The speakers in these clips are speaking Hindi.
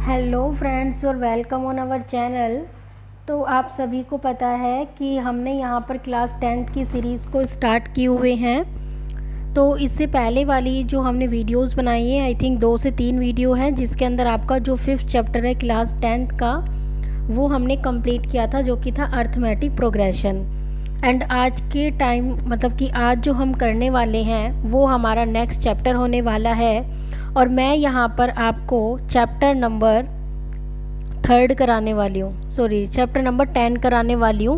हेलो फ्रेंड्स और वेलकम ऑन आवर चैनल। तो आप सभी को पता है कि हमने यहाँ पर क्लास 10th की सीरीज़ को स्टार्ट किए हुए हैं। तो इससे पहले वाली जो हमने वीडियोस बनाई है, आई थिंक 2 से 3 वीडियो हैं, जिसके अंदर आपका जो 5th चैप्टर है क्लास 10th का वो हमने कंप्लीट किया था, जो कि था अर्थमेटिक प्रोग्रेशन। एंड आज के टाइम मतलब कि आज जो हम करने वाले हैं वो हमारा नेक्स्ट चैप्टर होने वाला है। और मैं यहाँ पर आपको चैप्टर नंबर 3 कराने वाली हूँ, चैप्टर नंबर 10 कराने वाली हूँ,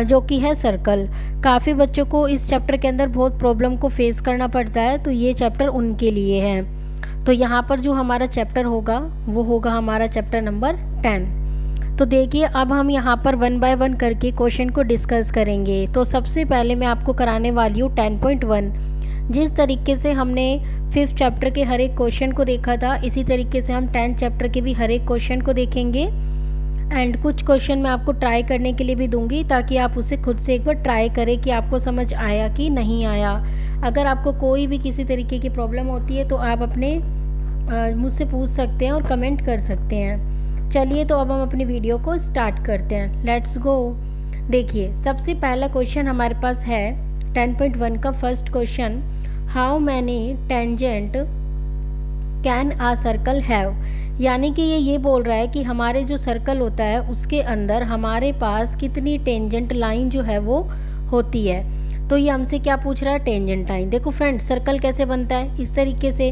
जो कि है सर्कल। काफ़ी बच्चों को इस चैप्टर के अंदर बहुत प्रॉब्लम को फेस करना पड़ता है, तो ये चैप्टर उनके लिए है। तो यहाँ पर जो हमारा चैप्टर होगा वो होगा हमारा चैप्टर नंबर 10। तो देखिए, अब हम यहाँ पर 1 बाय 1 करके क्वेश्चन को डिस्कस करेंगे। तो सबसे पहले मैं आपको कराने वाली हूँ 10.1। जिस तरीके से हमने 5th चैप्टर के हर एक क्वेश्चन को देखा था, इसी तरीके से हम 10th चैप्टर के भी हर एक क्वेश्चन को देखेंगे। एंड कुछ क्वेश्चन मैं आपको ट्राई करने के लिए भी दूंगी, ताकि आप उसे खुद से एक बार ट्राई करें कि आपको समझ आया कि नहीं आया। अगर आपको कोई भी किसी तरीके की प्रॉब्लम होती है तो आप अपने मुझसे पूछ सकते हैं और कमेंट कर सकते हैं। चलिए, तो अब हम अपनी वीडियो को स्टार्ट करते हैं। Let's go. देखिए, सबसे पहला क्वेश्चन हमारे पास है 10.1 का first question, how many tangent can a circle have. यानी कि ये बोल रहा है कि हमारे जो सर्कल होता है उसके अंदर हमारे पास कितनी टेंजेंट लाइन जो है वो होती है। तो ये हमसे क्या पूछ रहा है, टेंजेंट लाइन। देखो फ्रेंड, सर्कल कैसे बनता है, इस तरीके से।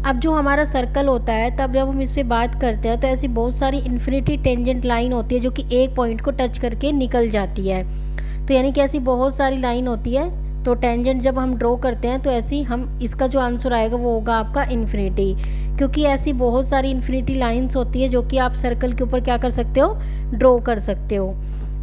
अब जो हमारा सर्कल होता है, तब जब हम इस पर बात करते हैं तो ऐसी बहुत सारी इन्फिनिटी टेंजेंट लाइन होती है जो कि एक पॉइंट को टच करके निकल जाती है। तो यानी कि ऐसी बहुत सारी लाइन होती है। तो टेंजेंट जब हम ड्रॉ करते हैं तो ऐसी हम इसका जो आंसर आएगा वो होगा आपका इन्फिनिटी, क्योंकि ऐसी बहुत सारी इन्फिनिटी लाइंस होती है जो कि आप सर्कल के ऊपर क्या कर सकते हो, ड्रॉ कर सकते हो।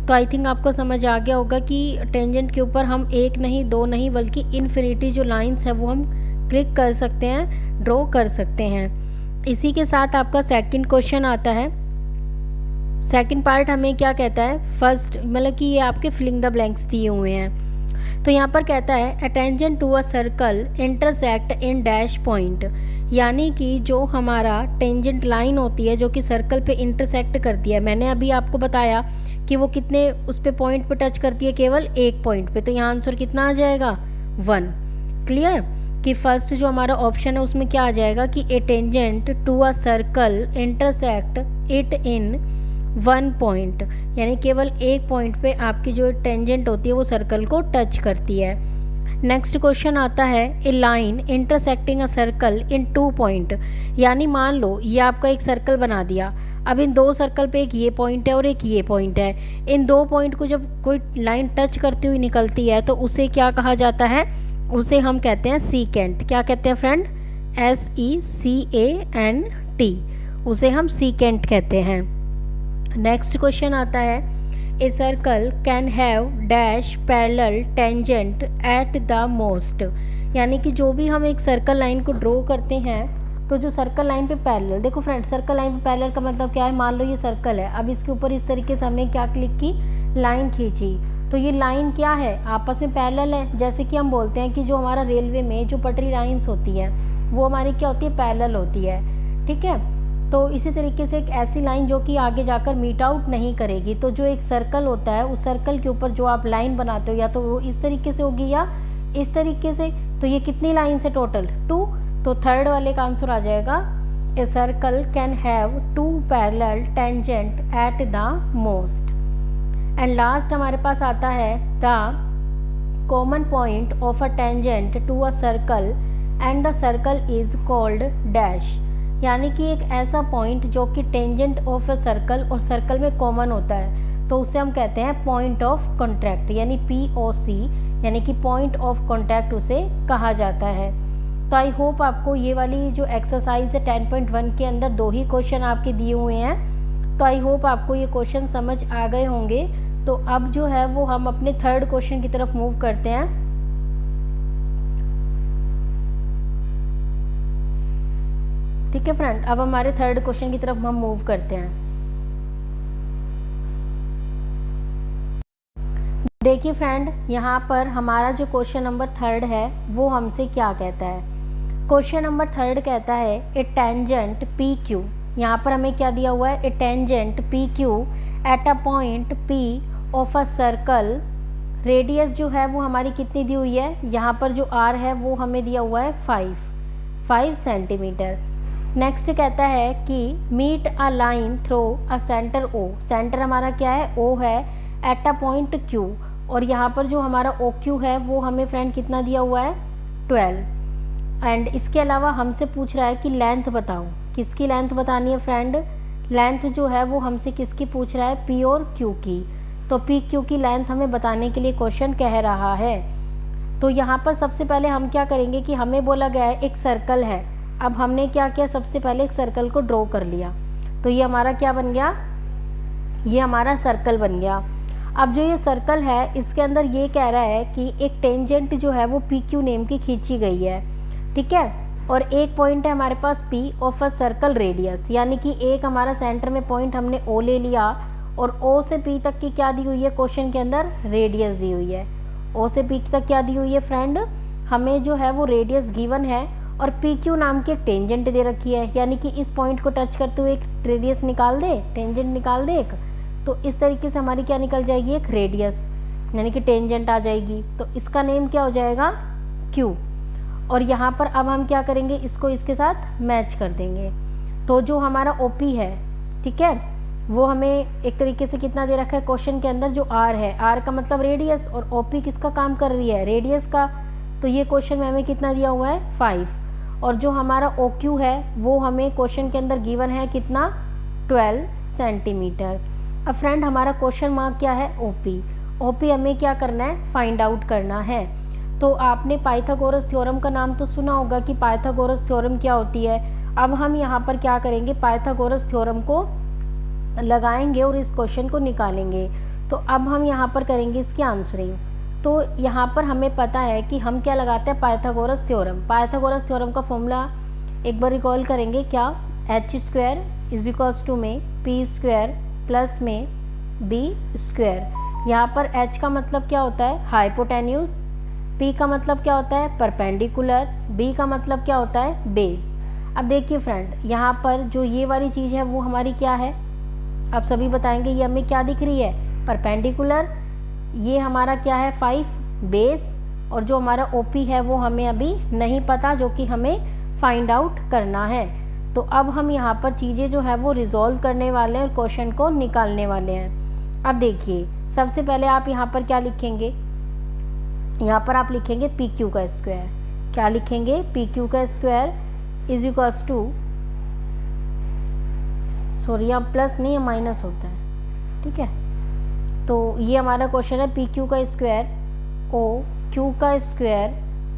तो आई थिंक आपको समझ आ गया होगा कि टेंजेंट के ऊपर हम एक नहीं, दो नहीं, बल्कि इन्फिनिटी जो लाइंस है वो हम क्लिक कर सकते हैं, ड्रॉ कर सकते हैं। इसी के साथ आपका सेकंड क्वेश्चन आता है। सेकंड पार्ट हमें क्या कहता है, फर्स्ट मतलब कि ये आपके फिलिंग द ब्लैंक्स दिए हुए हैं। तो यहाँ पर कहता है a tangent to a circle intersect in dash point. यानी कि जो हमारा टेंजेंट लाइन होती है जो कि सर्कल पे इंटरसेक्ट करती है, मैंने अभी आपको बताया कि वो कितने उस पे पॉइंट पे टच करती है, केवल एक पॉइंट पे। तो यहाँ आंसर कितना आ जाएगा, 1। क्लियर कि फर्स्ट जो हमारा ऑप्शन है उसमें क्या आ जाएगा कि a tangent to a circle intersect it in 1 point, यानी केवल एक पॉइंट पे आपकी जो टेंजेंट होती है वो सर्कल को टच करती है। नेक्स्ट क्वेश्चन आता है a line intersecting a circle in 2 point. यानी मान लो ये आपका एक सर्कल बना दिया, अब इन दो सर्कल पे एक ये पॉइंट है और एक ये पॉइंट है। इन दो पॉइंट को जब कोई लाइन टच करती हुई निकलती है तो उसे क्या कहा जाता है, उसे हम कहते हैं सीकेंट। क्या कहते हैं फ्रेंड, SECANT, उसे हम सीकेंट कहते हैं। नेक्स्ट क्वेश्चन आता है ए circle can have dash parallel tangent at the most. यानी कि जो भी हम एक सर्कल लाइन को ड्रॉ करते हैं तो जो सर्कल लाइन पे पैरेलल, देखो फ्रेंड सर्कल लाइन पे पैरेलल का मतलब क्या है, मान लो ये सर्कल है, अब इसके ऊपर इस तरीके से हमने क्या क्लिक की, लाइन खींची, तो ये लाइन क्या है, आपस में पैरेलल है। जैसे कि हम बोलते हैं कि जो हमारा रेलवे में जो पटरी लाइन्स होती हैं वो हमारी क्या होती है, पैरेलल होती है। ठीक है, तो इसी तरीके से एक ऐसी लाइन जो कि आगे जाकर मीट आउट नहीं करेगी। तो जो एक सर्कल होता है उस सर्कल के ऊपर जो आप लाइन बनाते हो, या तो वो इस तरीके से होगी या इस तरीके से। तो ये कितनी लाइन है टोटल, 2। तो थर्ड वाले का आंसर आ जाएगा a circle can have 2 parallel tangent at the most. And last हमारे पास आता है the common point of a tangent to a circle and the circle is called dash. यानी कि एक ऐसा पॉइंट जो कि टेंजेंट ऑफ अ सर्कल और सर्कल में कॉमन होता है, तो उसे हम कहते हैं पॉइंट ऑफ कॉन्टैक्ट, यानी POC, यानी कि पॉइंट ऑफ कॉन्टैक्ट उसे कहा जाता है। तो आई होप आपको ये वाली जो एक्सरसाइज है 10.1 के अंदर 2 ही क्वेश्चन आपके दिए हुए हैं, तो आई होप आपको ये क्वेश्चन समझ आ गए होंगे। तो अब जो है वो हम अपने थर्ड क्वेश्चन की तरफ मूव करते हैं। ठीक है फ्रेंड, अब हमारे थर्ड क्वेश्चन की तरफ हम मूव करते हैं। देखिए फ्रेंड, यहाँ पर हमारा जो क्वेश्चन नंबर 3 है वो हमसे क्या कहता है। क्वेश्चन नंबर 3 कहता है ए टेंजेंट PQ यहाँ पर हमें क्या दिया हुआ है, a tangent P Q at a point P of a circle, radius जो है वो हमारी कितनी दी हुई है, यहाँ पर जो आर है वो हमें दिया हुआ है 5 सेंटीमीटर। नेक्स्ट कहता है कि meet a line through a centre O, centre हमारा क्या है, ओ है, एट अ पॉइंट क्यू, और यहाँ पर जो हमारा ओ क्यू है वो हमें फ्रेंड कितना दिया हुआ है 12। एंड इसके अलावा हमसे पूछ रहा है कि लेंथ बताओ, किसकी लेंथ बतानी है फ्रेंड, लेंथ जो है वो हमसे किसकी पूछ रहा है, पी और क्यू की। तो पी क्यू की लेंथ हमें बताने के लिए क्वेश्चन कह रहा है। तो यहाँ पर सबसे पहले हम क्या करेंगे कि हमें बोला गया है एक सर्कल है, अब हमने क्या किया, सबसे पहले एक सर्कल को ड्रॉ कर लिया, तो ये हमारा क्या बन गया, ये हमारा सर्कल बन गया। अब जो ये सर्कल है इसके अंदर ये कह रहा है कि एक टेंजेंट जो है वो पी क्यू नेम की खींची गई है, ठीक है, और एक पॉइंट है हमारे पास P of a circle radius, यानी कि एक हमारा सेंटर में पॉइंट हमने ओ ले लिया और ओ से पी तक की क्या दी हुई है क्वेश्चन के अंदर, रेडियस दी हुई है। ओ से पी तक क्या दी हुई है फ्रेंड, हमें जो है वो रेडियस गिवन है और पी क्यू नाम की एक टेंजेंट दे रखी है, यानी कि इस पॉइंट को टच करते हुए एक रेडियस निकाल दे, टेंजेंट निकाल दे एक, तो इस तरीके से हमारी क्या निकल जाएगी, एक रेडियस यानी कि टेंजेंट आ जाएगी, तो इसका नेम क्या हो जाएगा, क्यू। और यहाँ पर अब हम क्या करेंगे, इसको इसके साथ मैच कर देंगे। तो जो हमारा ओ पी है, ठीक है, वो हमें एक तरीके से कितना दे रखा है क्वेश्चन के अंदर, जो आर है, आर का मतलब रेडियस, और ओ पी किसका काम कर रही है, रेडियस का, तो ये क्वेश्चन में हमें कितना दिया हुआ है 5। और जो हमारा ओ क्यू है वो हमें क्वेश्चन के अंदर गिवन है कितना, 12 सेंटीमीटर। अब फ्रेंड हमारा क्वेश्चन मार्क क्या है, ओपी, ओपी हमें क्या करना है, फाइंड आउट करना है। तो आपने पाइथागोरस थ्योरम का नाम तो सुना होगा कि पाइथागोरस थ्योरम क्या होती है। अब हम यहाँ पर क्या करेंगे, पाइथागोरस थ्योरम को लगाएंगे और इस क्वेश्चन को निकालेंगे। तो अब हम यहाँ पर करेंगे इसकी आंसरिंग। तो यहाँ पर हमें पता है कि हम क्या लगाते हैं, पाइथागोरस थ्योरम। पाइथागोरस थ्योरम का फॉर्मूला एक बार रिकॉल करेंगे, क्या, H square is equals to में पी स्क्वायर प्लस में बी स्क्वायर। यहाँ पर h का मतलब क्या होता है, हाइपोटेन्यूज, p का मतलब क्या होता है, परपेंडिकुलर, b का मतलब क्या होता है, बेस। अब देखिए फ्रेंड, यहाँ पर जो ये वाली चीज़ है वो हमारी क्या है, आप सभी बताएंगे, ये हमें क्या दिख रही है, परपेंडिकुलर, ये हमारा क्या है 5 बेस, और जो हमारा OP है वो हमें अभी नहीं पता, जो कि हमें फाइंड आउट करना है। तो अब हम यहाँ पर चीज़ें जो है वो रिजॉल्व करने वाले हैं और क्वेश्चन को निकालने वाले हैं। अब देखिए, सबसे पहले आप यहाँ पर क्या लिखेंगे, यहाँ पर आप लिखेंगे पी क्यू का स्क्वायर, क्या लिखेंगे, पी क्यू का square is equals to, sorry यहाँ प्लस नहीं है माइनस होता है, ठीक है। तो ये हमारा क्वेश्चन है पी क्यू का स्क्वायर ओ क्यू का स्क्वायर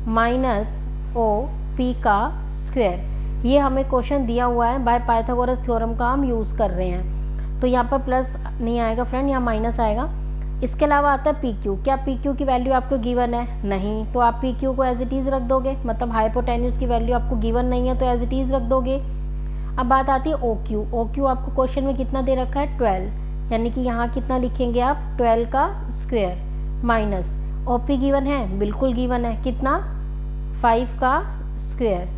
माइनस ओ पी का स्क्वायर, ये हमें क्वेश्चन दिया हुआ है, बाय पाइथागोरस थ्योरम का हम यूज़ कर रहे हैं। तो यहाँ पर प्लस नहीं आएगा फ्रेंड, यहाँ माइनस आएगा। इसके अलावा आता है पी क्यू, क्या पी क्यू की वैल्यू आपको गिवन है, नहीं, तो आप पी क्यू को एज इट इज़ रख दोगे, मतलब हाइपोटेन्यूज की वैल्यू आपको गिवन नहीं है तो एज इट इज़ रख दोगे। अब बात आती है ओ क्यू, ओ क्यू आपको क्वेश्चन में कितना दे रखा है 12, यानी कि यहाँ कितना लिखेंगे आप 12 का square minus O P given है, बिल्कुल गिवन है, कितना 5 का स्क्वायर।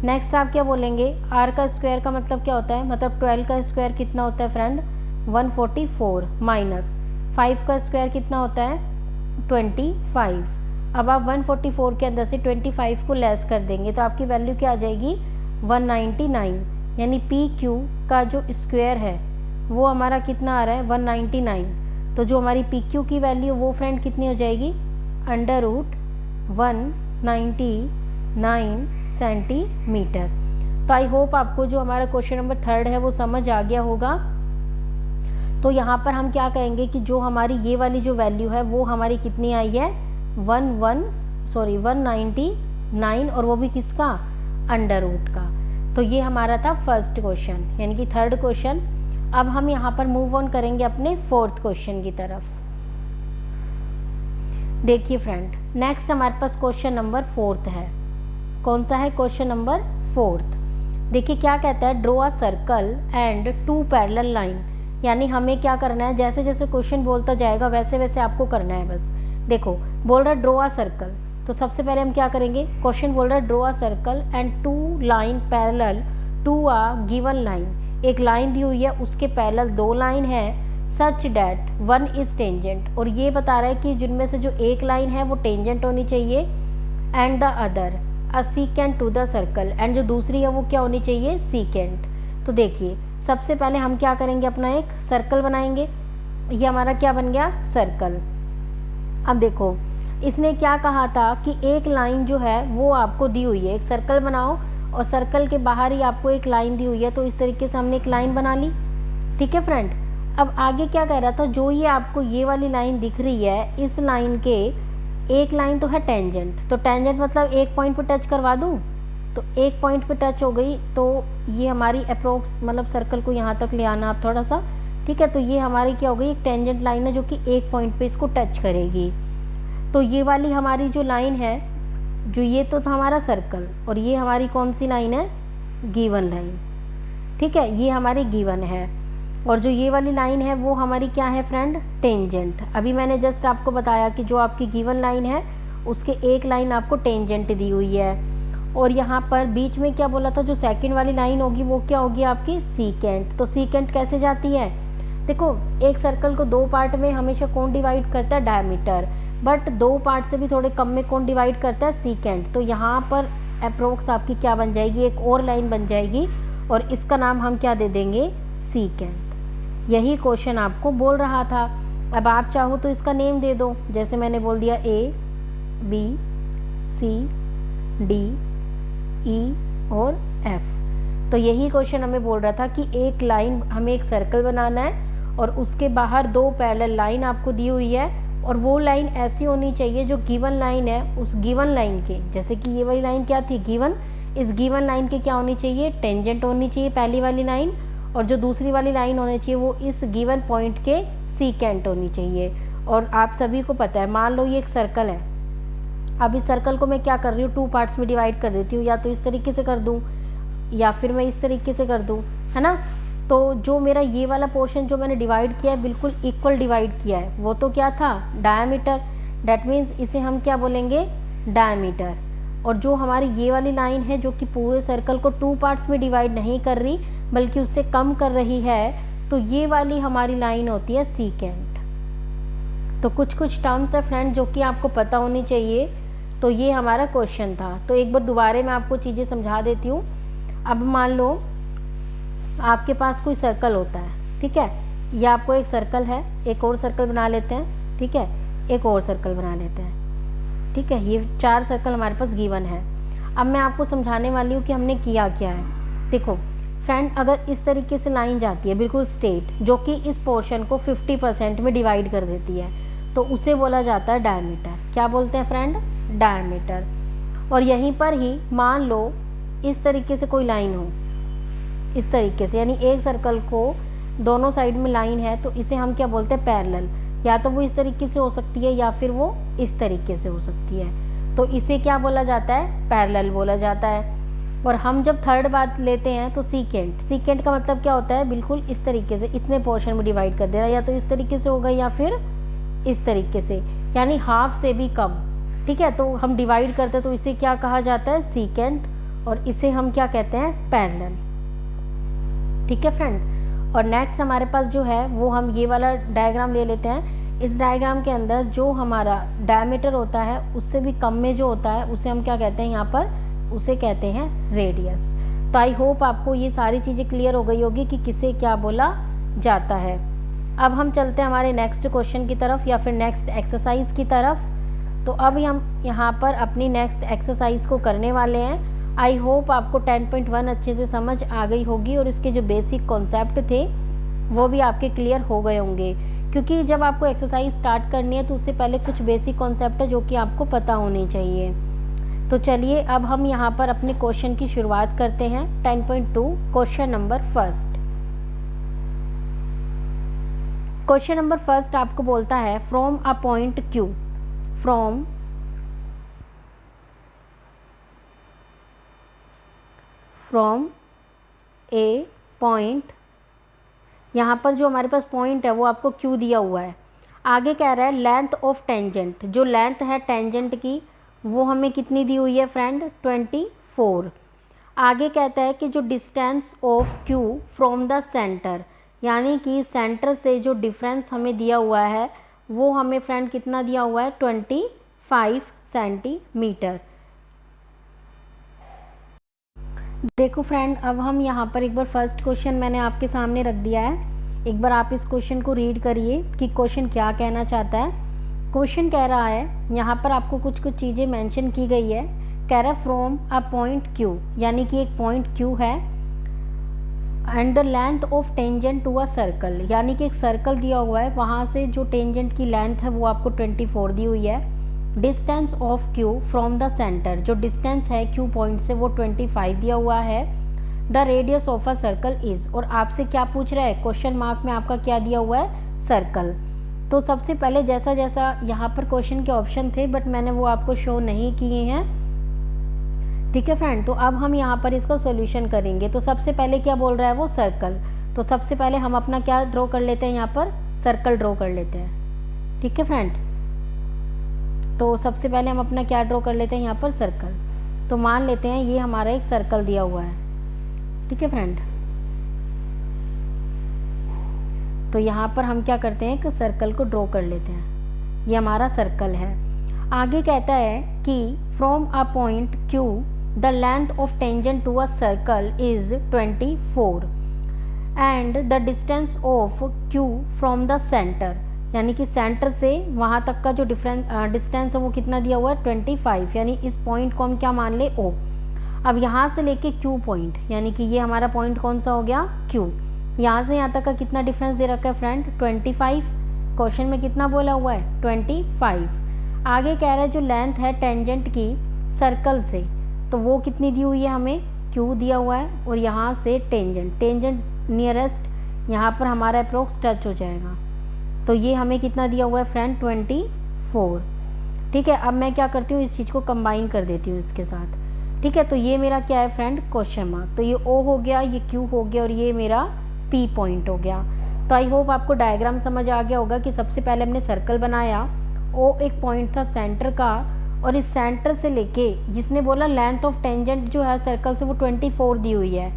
नेक्स्ट आप क्या बोलेंगे, आर का स्क्वायर का मतलब क्या होता है, मतलब 12 का स्क्वायर कितना होता है फ्रेंड 144 माइनस 5 का स्क्वायर कितना होता है 25। अब आप 144 के अंदर से 25 को लेस कर देंगे तो आपकी वैल्यू क्या आ जाएगी 199, यानी पी क्यू का जो स्क्वायर है वो हमारा कितना आ रहा है 199। तो जो हमारी पी क्यू की वैल्यू वो फ्रेंड कितनी हो जाएगी √199 सेंटीमीटर। तो आई होप आपको जो हमारा क्वेश्चन नंबर 3 है वो समझ आ गया होगा। तो यहाँ पर हम क्या कहेंगे कि जो हमारी ये वाली जो वैल्यू है वो हमारी कितनी आई है 199, और वो भी किसका √ का। तो ये हमारा था फर्स्ट क्वेश्चन, यानी कि 3rd क्वेश्चन। अब हम यहाँ पर मूव ऑन करेंगे अपने 4th क्वेश्चन की तरफ। देखिए फ्रेंड, नेक्स्ट हमारे पास क्वेश्चन नंबर 4th है। कौन सा है क्वेश्चन नंबर 4th? देखिए क्या कहता है, draw a circle and 2 parallel line, यानी हमें क्या करना है, जैसे जैसे क्वेश्चन बोलता जाएगा वैसे वैसे आपको करना है। बस देखो, बोल रहा है ड्रॉ अ सर्कल, तो सबसे पहले हम क्या करेंगे, क्वेश्चन बोल रहा है draw a circle and 2 line parallel to a given line, एक लाइन दी हुई है, उसके पैरेलल दो लाइन है, such that one is tangent, और ये बता रहा है कि जिनमें से जो एक लाइन है वो टेंजेंट होनी चाहिए, and the other a secant to the circle, and जो दूसरी है वो क्या होनी चाहिए, सीकेंट। तो देखिए सबसे पहले हम क्या करेंगे, अपना एक सर्कल बनाएंगे। ये हमारा क्या बन गया, सर्कल। अब देखो इसने क्या कहा था कि एक लाइन जो है वो आपको दी हुई है, एक सर्कल बनाओ और सर्कल के बाहर ही आपको एक लाइन दी हुई है, तो इस तरीके से हमने एक लाइन बना ली। ठीक है फ्रेंड, अब आगे क्या कह रहा था, जो ये आपको ये वाली लाइन दिख रही है, इस लाइन के एक लाइन तो है टेंजेंट, तो टेंजेंट मतलब एक पॉइंट पे टच करवा दूँ, तो एक पॉइंट पे टच हो गई, तो ये हमारी अप्रोक्स मतलब सर्कल को यहाँ तक ले आना आप थोड़ा सा। ठीक है, तो ये हमारी क्या हो गई, एक टेंजेंट लाइन है जो कि एक पॉइंट पे इसको टच करेगी। तो ये वाली हमारी जो लाइन है, जो ये तो था हमारा सर्कल, और ये हमारी कौन सी लाइन है, गिवन लाइन। ठीक है, ये हमारी गिवन है, और जो ये वाली लाइन है वो हमारी क्या है फ्रेंड, टेंजेंट। अभी मैंने जस्ट आपको बताया कि जो आपकी गिवन लाइन है उसके एक लाइन आपको टेंजेंट दी हुई है, और यहाँ पर बीच में क्या बोला था, जो सेकंड वाली लाइन होगी वो क्या होगी आपकी, सीकेंट। तो सीकेंट कैसे जाती है, देखो एक सर्कल को दो पार्ट में हमेशा कौन डिवाइड करता है, डायमीटर, बट दो पार्ट से भी थोड़े कम में कौन डिवाइड करता है, सीकेंट। तो यहाँ पर अप्रोक्स आपकी क्या बन जाएगी, एक और लाइन बन जाएगी, और इसका नाम हम क्या दे देंगे, सीकेंट। यही क्वेश्चन आपको बोल रहा था। अब आप चाहो तो इसका नेम दे दो, जैसे मैंने बोल दिया A B C D E और एफ। तो यही क्वेश्चन हमें बोल रहा था कि एक लाइन, हमें एक सर्कल बनाना है और उसके बाहर दो पैरेलल लाइन आपको दी हुई है, और वो लाइन ऐसी होनी चाहिए जो गिवन लाइन है, उस गिवन लाइन के, जैसे कि ये वाली लाइन क्या थी, गिवन, इस गिवन लाइन के क्या होनी चाहिए, टेंजेंट होनी चाहिए पहली वाली लाइन, और जो दूसरी वाली लाइन होनी चाहिए वो इस गिवन पॉइंट के सीकेंट होनी चाहिए। और आप सभी को पता है, मान लो ये एक सर्कल है, अब इस सर्कल को मैं क्या कर रही हूँ, टू पार्ट्स में डिवाइड कर देती हूँ, या तो इस तरीके से कर दूँ या फिर मैं इस तरीके से कर दूँ, है ना। तो जो मेरा ये वाला पोर्शन जो मैंने डिवाइड किया है, बिल्कुल इक्वल डिवाइड किया है, वो तो क्या था, डायमीटर। डैट मीन्स इसे हम क्या बोलेंगे, डायमीटर। और जो हमारी ये वाली लाइन है जो कि पूरे सर्कल को टू पार्ट्स में डिवाइड नहीं कर रही बल्कि उससे कम कर रही है, तो ये वाली हमारी लाइन होती है सीकेंट। तो कुछ कुछ टर्म्स है फ्रेंड जो कि आपको पता होनी चाहिए। तो ये हमारा क्वेश्चन था। तो एक बार दोबारा मैं आपको चीज़ें समझा देती हूँ। अब मान लो आपके पास कोई सर्कल होता है, ठीक है, या आपको एक सर्कल है, एक और सर्कल बना लेते हैं, ठीक है, एक और सर्कल बना लेते हैं, ठीक है, ये 4 सर्कल हमारे पास गिवन है। अब मैं आपको समझाने वाली हूँ कि हमने किया क्या है। देखो फ्रेंड, अगर इस तरीके से लाइन जाती है बिल्कुल स्ट्रेट, जो कि इस पोर्शन को 50% में डिवाइड कर देती है, तो उसे बोला जाता है डायमीटर। क्या बोलते हैं फ्रेंड, डायमीटर। और यहीं पर ही मान लो इस तरीके से कोई लाइन हो, इस तरीके से, यानी एक सर्कल को दोनों साइड में लाइन है, तो इसे हम क्या बोलते हैं, पैरेलल। या तो वो इस तरीके से हो सकती है या फिर वो इस तरीके से हो सकती है, तो इसे क्या बोला जाता है, पैरेलल बोला जाता है। और हम जब थर्ड बात लेते हैं तो सीकेंट, सीकेंट का मतलब क्या होता है, बिल्कुल इस तरीके से इतने पोर्शन में डिवाइड कर देना, या तो इस तरीके से होगा या फिर इस तरीके से, यानी हाफ से भी कम, ठीक है। तो हम डिवाइड करते हैं तो इसे क्या कहा जाता है, सीकेंट, और इसे हम क्या कहते हैं, पैरेलल, ठीक है फ्रेंड। और नेक्स्ट हमारे पास जो है वो हम ये वाला डायग्राम ले लेते हैं। इस डायग्राम के अंदर जो हमारा डायमीटर होता है उससे भी कम में जो होता है उसे हम क्या कहते हैं, यहाँ पर उसे कहते हैं रेडियस। तो आई होप आपको ये सारी चीज़ें क्लियर हो गई होगी कि किसे क्या बोला जाता है। अब हम चलते हैं हमारे नेक्स्ट क्वेश्चन की तरफ या फिर नेक्स्ट एक्सरसाइज की तरफ। तो अब हम यहाँ पर अपनी नेक्स्ट एक्सरसाइज को करने वाले हैं। आई होप आपको 10.1 अच्छे से समझ आ गई होगी और इसके जो बेसिक कॉन्सेप्ट थे वो भी आपके क्लियर हो गए होंगे, क्योंकि जब आपको एक्सरसाइज स्टार्ट करनी है तो उससे पहले कुछ बेसिक कॉन्सेप्ट है जो कि आपको पता होने चाहिए। तो चलिए अब हम यहाँ पर अपने क्वेश्चन की शुरुआत करते हैं। 10.2 question number first. Question number first आपको बोलता है from a point Q, from A point, यहाँ पर जो हमारे पास पॉइंट है वो आपको Q दिया हुआ है। आगे कह रहा है लेंथ ऑफ टेंजेंट, जो लेंथ है टेंजेंट की वो हमें कितनी दी हुई है फ्रेंड, 24। आगे कहता है कि जो distance of Q from the centre, यानी कि सेंटर से जो डिफरेंस हमें दिया हुआ है वो हमें फ्रेंड कितना दिया हुआ है 25 सेंटीमीटर। देखो फ्रेंड, अब हम यहाँ पर एक बार फर्स्ट क्वेश्चन मैंने आपके सामने रख दिया है, एक बार आप इस क्वेश्चन को रीड करिए कि क्वेश्चन क्या कहना चाहता है। क्वेश्चन कह रहा है, यहाँ पर आपको कुछ कुछ चीज़ें मेंशन की गई है। कह रहा है फ्रॉम अ पॉइंट क्यू, यानी कि एक पॉइंट क्यू है, and the length of tangent to a circle, यानी कि एक सर्कल दिया हुआ है, वहाँ से जो टेंजेंट की लेंथ है वो आपको 24 दी हुई है। Distance of Q from the centre, जो डिस्टेंस है क्यू पॉइंट से वो 25 दिया हुआ है। The radius of a circle is, और आपसे क्या पूछ रहा है, क्वेश्चन मार्क में आपका क्या दिया हुआ है, सर्कल। तो सबसे पहले जैसा जैसा यहाँ पर क्वेश्चन के ऑप्शन थे बट मैंने वो आपको शो नहीं किए हैं, ठीक है फ्रेंड। तो अब हम यहाँ पर इसका सॉल्यूशन करेंगे। तो सबसे पहले क्या बोल रहा है वो, सर्कल। तो सबसे पहले हम अपना क्या ड्रॉ कर लेते हैं, यहाँ पर सर्कल ड्रॉ कर लेते हैं, ठीक है फ्रेंड। तो सबसे पहले हम अपना क्या ड्रॉ कर लेते हैं, यहाँ पर सर्कल। तो मान लेते हैं ये हमारा एक सर्कल दिया हुआ है, ठीक है फ्रेंड। तो यहाँ पर हम क्या करते हैं कि सर्कल को ड्रॉ कर लेते हैं, ये हमारा सर्कल है। आगे कहता है कि from a point Q the length of tangent to a circle is 24 and the distance of Q from the centre, यानी कि सेंटर से वहाँ तक का जो डिस्टेंस है वो कितना दिया हुआ है 25, यानी इस पॉइंट को हम क्या मान ले, ओ। अब यहाँ से लेके क्यू पॉइंट, यानी कि ये हमारा पॉइंट कौन सा हो गया, क्यू। यहाँ से यहाँ तक का कितना डिफरेंस दे रखा है फ्रेंड, 25। क्वेश्चन में कितना बोला हुआ है 25। आगे कह रहा है जो लेंथ है टेंजेंट की सर्कल से, तो वो कितनी दी हुई है हमें, क्यू दिया हुआ है, और यहाँ से टेंजेंट नियरेस्ट यहाँ पर हमारा अप्रोक्स टच हो जाएगा। तो ये हमें कितना दिया हुआ है फ्रेंड 24, ठीक है। अब मैं क्या करती हूँ, इस चीज़ को कंबाइन कर देती हूँ इसके साथ, ठीक है। तो ये मेरा क्या है फ्रेंड, क्वेश्चन मार्क। तो ये ओ हो गया, ये क्यू हो गया, और ये मेरा पी पॉइंट हो गया। तो आई होप आपको डायग्राम समझ आ गया होगा कि सबसे पहले हमने सर्कल बनाया, ओ एक पॉइंट था सेंटर का, और इस सेंटर से लेके जिसने बोला लेंथ ऑफ टेंजेंट जो है सर्कल से वो 24 दी हुई है,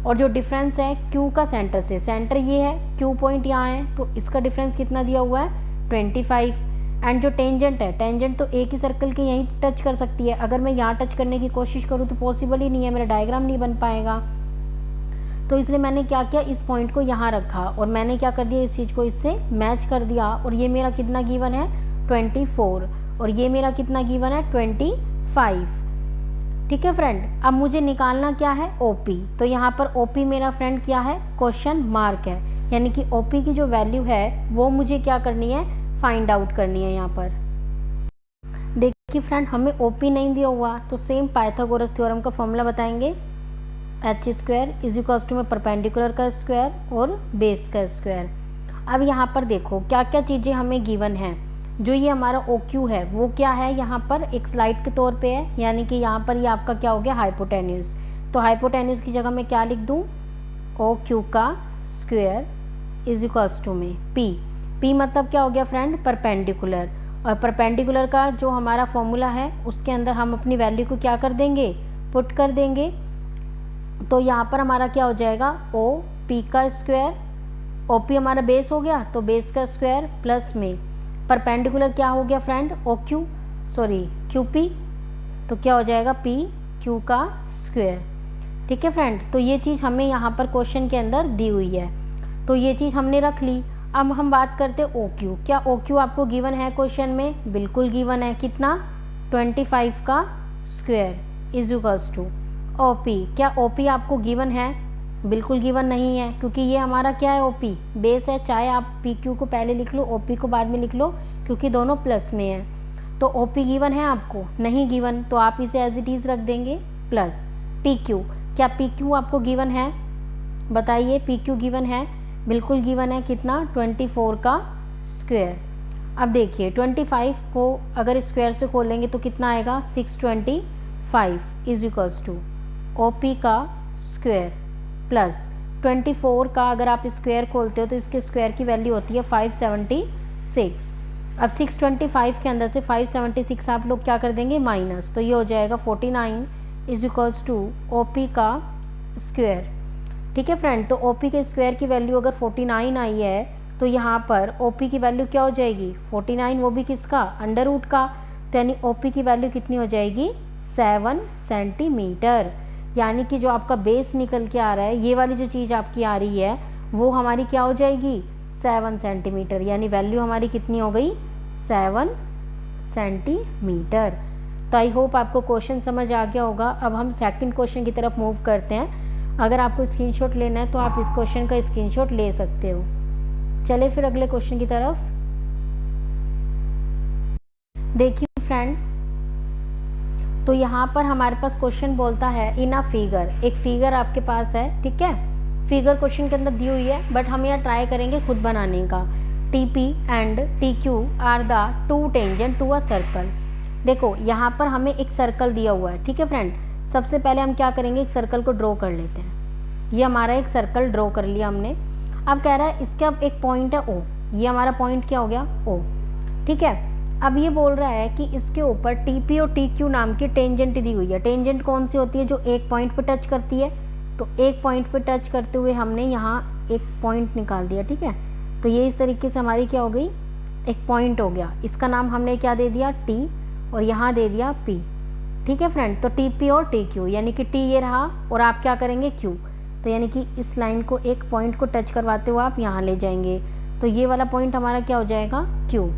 और जो डिफरेंस है क्यू का सेंटर से, सेंटर ये है, क्यू पॉइंट यहाँ है, तो इसका डिफरेंस कितना दिया हुआ है 25। एंड जो टेंजेंट है, टेंजेंट तो एक ही सर्कल के यहीं टच कर सकती है, अगर मैं यहाँ टच करने की कोशिश करूँ तो पॉसिबल ही नहीं है, मेरा डायग्राम नहीं बन पाएगा। तो इसलिए मैंने क्या किया, इस पॉइंट को यहाँ रखा, और मैंने क्या कर दिया, इस चीज़ को इससे मैच कर दिया, और ये मेरा कितना गिवन है 24, और ये मेरा कितना गिवन है 25, ठीक है फ्रेंड। अब मुझे निकालना क्या है, ओपी। तो यहाँ पर ओपी मेरा फ्रेंड क्या है, क्वेश्चन मार्क है, यानी कि ओपी की जो वैल्यू है वो मुझे क्या करनी है, फाइंड आउट करनी है। यहाँ पर देखिए फ्रेंड, हमें ओपी नहीं दिया हुआ, तो सेम पाइथागोरस थ्योरम का फॉर्मूला बताएंगे, H square is equals to में परपेंडिकुलर का स्क्वायर और बेस का स्क्वायर। अब यहाँ पर देखो क्या क्या चीज़ें हमें गिवन है। जो ये हमारा ओ क्यू है वो क्या है, यहाँ पर एक स्लाइड के तौर पे है, यानी कि यहाँ पर ये आपका क्या हो गया, हाइपोटेन्यूज। तो हाइपोटेन्यूज की जगह मैं क्या लिख दूँ, ओ क्यू का स्क्वायर इज इक्वल्स टू में पी। पी मतलब क्या हो गया फ्रेंड, परपेंडिकुलर, और परपेंडिकुलर का जो हमारा फॉर्मूला है उसके अंदर हम अपनी वैल्यू को क्या कर देंगे, पुट कर देंगे। तो यहाँ पर हमारा क्या हो जाएगा, ओ पी का स्क्वायर, ओ पी हमारा बेस हो गया, तो बेस का स्क्वायर प्लस में परपेंडिकुलर क्या हो गया friend, O Q, sorry Q P, तो क्या हो जाएगा पी क्यू का स्क्वायर, ठीक है फ्रेंड। तो ये चीज़ हमें यहाँ पर क्वेश्चन के अंदर दी हुई है, तो ये चीज़ हमने रख ली। अब हम बात करते हैं ओ क्यू। क्या ओ क्यू आपको गिवन है क्वेश्चन में, बिल्कुल गिवन है, कितना 25 का square is equals to O P. क्या ओ पी आपको गिवन है, बिल्कुल गिवन नहीं है, क्योंकि ये हमारा क्या है, ओपी बेस है, चाहे आप पी क्यू को पहले लिख लो ओपी को बाद में लिख लो, क्योंकि दोनों प्लस में है। तो ओपी गिवन है आपको, नहीं गिवन, तो आप इसे एज इट इज़ रख देंगे प्लस पी क्यू। क्या पी क्यू आपको गिवन है, बताइए, पी क्यू गिवन है, बिल्कुल गिवन है, कितना 24 का स्क्वायर। अब देखिए 25 को अगर स्क्वायर से खोलेंगे तो कितना आएगा, 625 is equals to O P का स्क्वायर प्लस 24 का अगर आप स्क्वायर खोलते हो तो इसके स्क्वायर की वैल्यू होती है 576। अब 625 के अंदर से 576 आप लोग क्या कर देंगे माइनस, तो ये हो जाएगा 49 इज इक्वल्स टू OP का स्क्वायर। ठीक है फ्रेंड, तो OP के स्क्वायर की वैल्यू अगर 49 आई है तो यहाँ पर OP की वैल्यू क्या हो जाएगी 49, वो भी किसका अंडर रूट का, तो यानी OP की वैल्यू कितनी हो जाएगी 7 सेंटीमीटर। यानी कि जो आपका बेस निकल के आ रहा है, ये वाली जो चीज़ आपकी आ रही है वो हमारी क्या हो जाएगी 7 सेंटीमीटर, यानी वैल्यू हमारी कितनी हो गई 7 सेंटीमीटर। तो आई होप आपको क्वेश्चन समझ आ गया होगा। अब हम सेकंड क्वेश्चन की तरफ मूव करते हैं। अगर आपको स्क्रीनशॉट लेना है तो आप इस क्वेश्चन का स्क्रीनशॉट ले सकते हो। चले फिर अगले क्वेश्चन की तरफ। देखिए फ्रेंड, तो यहाँ पर हमारे पास क्वेश्चन बोलता है इन अ फिगर, एक फिगर आपके पास है, ठीक है, फिगर क्वेश्चन के अंदर दी हुई है, बट हम यहाँ ट्राई करेंगे खुद बनाने का। TP and TQ are the two tangent to a circle. देखो यहाँ पर हमें एक सर्कल दिया हुआ है, ठीक है फ्रेंड। सबसे पहले हम क्या करेंगे, एक सर्कल को ड्रॉ कर लेते हैं। ये हमारा एक सर्कल ड्रॉ कर लिया हमने। अब कह रहा है इसका अब एक पॉइंट है O, ये हमारा पॉइंट क्या हो गया O, ठीक है। अब ये बोल रहा है कि इसके ऊपर TP और TQ नाम की टेंजेंट दी हुई है। टेंजेंट कौन सी होती है, जो एक पॉइंट पे टच करती है। तो एक पॉइंट पे टच करते हुए हमने यहाँ एक पॉइंट निकाल दिया, ठीक है। तो ये इस तरीके से हमारी क्या हो गई, एक पॉइंट हो गया। इसका नाम हमने क्या दे दिया T, और यहाँ दे दिया P, ठीक है फ्रेंड। तो TP और TQ, यानी कि T ये रहा और आप क्या करेंगे Q। तो यानी कि इस लाइन को, एक पॉइंट को टच करवाते हुए आप यहाँ ले जाएंगे, तो ये वाला पॉइंट हमारा क्या हो जाएगा Q,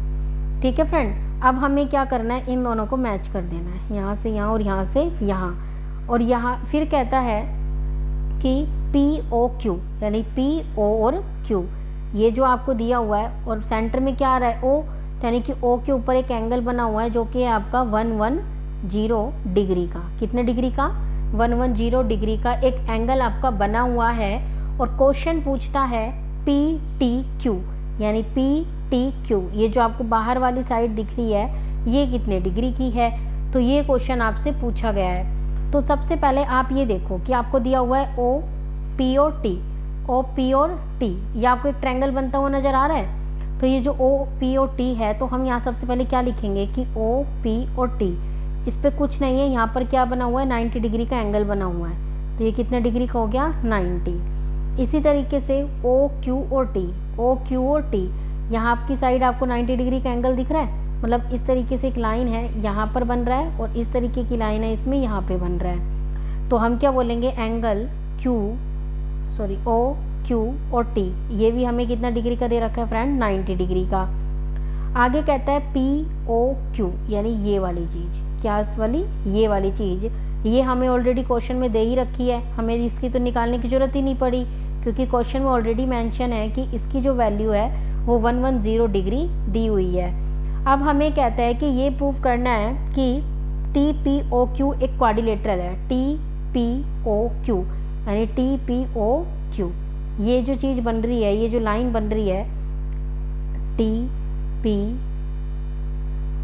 ठीक है फ्रेंड। अब हमें क्या करना है, इन दोनों को मैच कर देना है, यहाँ से यहाँ और यहाँ से यहाँ। और यहाँ फिर कहता है कि POQ, यानी PO और Q, ये जो आपको दिया हुआ है, और सेंटर में क्या आ रहा है O, यानी कि O के ऊपर एक एंगल बना हुआ है जो कि आपका 110 डिग्री का। कितने डिग्री का 110 डिग्री का एक एंगल आपका बना हुआ है। और क्वेश्चन पूछता है PTQ, यानी PTQ, ये जो आपको बाहर वाली साइड दिख रही है ये कितने डिग्री की है। तो ये क्वेश्चन आपसे पूछा गया है। तो सबसे पहले आप ये देखो कि आपको दिया हुआ है OP और T, OP और T, ये आपको एक ट्रायंगल बनता हुआ नजर आ रहा है। तो ये जो OP और T है, तो हम यहाँ सबसे पहले क्या लिखेंगे कि OP और T, इस पर कुछ नहीं है, यहाँ पर क्या बना हुआ है 90 डिग्री का एंगल बना हुआ है। तो ये कितने डिग्री का हो गया 90। इसी तरीके से OQ और T, OQ और T, यहाँ आपकी साइड आपको 90 डिग्री का एंगल दिख रहा है, मतलब इस तरीके से एक लाइन है यहाँ पर बन रहा है, और इस तरीके की लाइन है इसमें यहाँ पे बन रहा है। तो हम क्या बोलेंगे, एंगल OQ और T, ये भी हमें कितना डिग्री का दे रखा है फ्रेंड 90 डिग्री का। आगे कहता है POQ, यानी ये वाली चीज़, क्या वाली, ये वाली चीज़, ये हमें ऑलरेडी क्वेश्चन में दे ही रखी है, हमें इसकी तो निकालने की ज़रूरत ही नहीं पड़ी, क्योंकि क्वेश्चन में ऑलरेडी मेंशन है कि इसकी जो वैल्यू है वो 110 डिग्री दी हुई है। अब हमें कहता है कि ये प्रूव करना है कि TPOQ एक क्वाड्रिलेटरल है, TPOQ, यानी TPOQ, ये जो चीज़ बन रही है, ये जो लाइन बन रही है